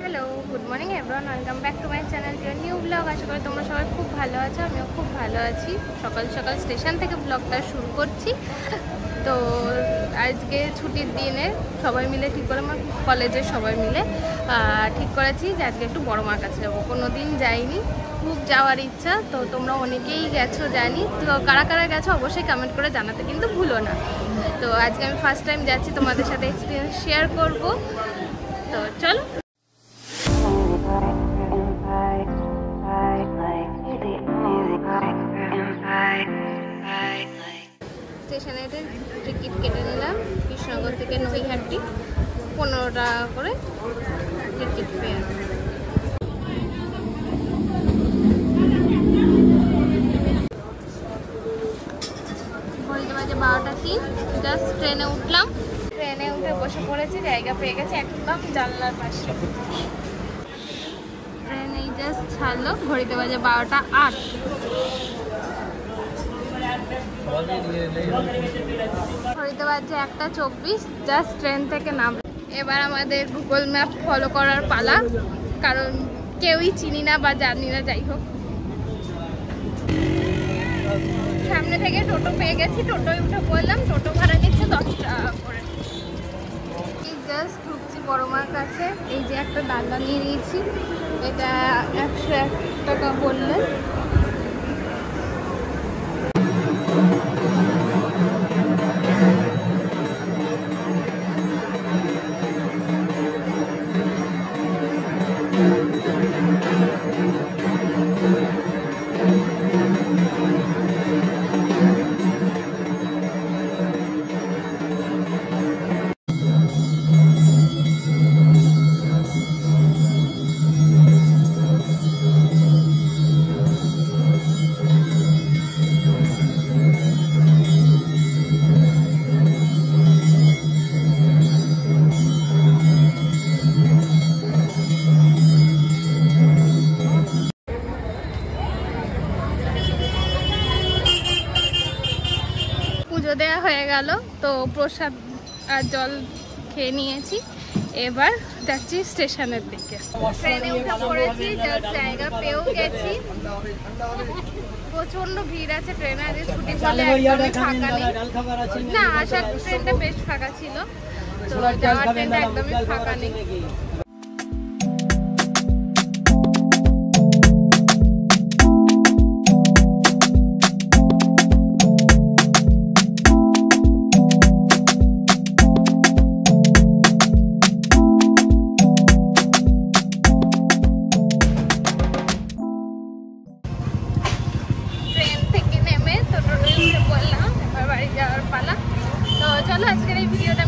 Hello good morning everyone welcome back to my channel your new blog. आशा करी তোমরা সবাই খুব ভালো আছো, আমিও খুব ভালো আছি। সকাল সকাল স্টেশন থেকে ব্লগটা শুরু করছি। তো আজকে ছুটির দিনে সবাই মিলে ঠিক করে, আমার কলেজের সবাই মিলে ঠিক করেছি যে আজকে একটু বড় মার কাছে যাবো। কোনো দিন যাইনি, খুব যাওয়ার ইচ্ছা। তো তোমরা অনেকেই গেছো জানি, তো কারা কারা গেছো অবশ্যই কমেন্ট করে জানাতে কিন্তু ভুলো না। তো আজকে আমি ফার্স্ট টাইম যাচ্ছি, তোমাদের সাথে এক্সপিরিয়েন্স শেয়ার করব। তো চলো। স্টেশনে টিকিট কেটে নিলাম কৃষ্ণনগর থেকে নৈহাটি, 15 টাকা করে টিকিট পেয়ে। ঘড়িতে বাজে 12:03। জাস্ট ট্রেনে উঠলাম, ট্রেনে উঠে বসে পড়েছি, জায়গা পেয়ে গেছে একদম জানলার পাশে। ট্রেন এই জাস্ট ছাড়লো, ঘড়িতে বাজে 12:08। ঘড়িতে বাজে 1:24। জাস্ট ট্রেন থেকে নাম। এবার আমাদের গুগল ম্যাপ ফলো করার পালা, কারণ কেউই চিনি না বা জানি না। যাই হোক, সামনে থেকে টোটো পেয়ে গেছি, টোটোয় উঠে পড়লাম। টোটো ভাড়া নিচ্ছে 10 টাকা করে। জাস্ট ঢুকছি বড় মার কাছে। এই যে একটা দাদা নিয়ে নিয়েছি, এটা 101 টাকা বললেন। দেওয়া হয়ে গেল, তো প্রসাদ আর জল খেয়ে নিয়েছি। এবার যাচ্ছি স্টেশনের দিকে। ট্রেনে উঠে পড়েছি, জায়গা পেয়েও গেছি। প্রচন্ড ভিড় আছে ট্রেনে, আজকে ছুটি বলে একদমই ফাঁকা নেই। না, আসার ট্রেনটা বেশ ফাঁকা ছিল, তো যাওয়ার ট্রেনটা একদমই ফাঁকা নেই। চলো আজকের এই ভিডিওটা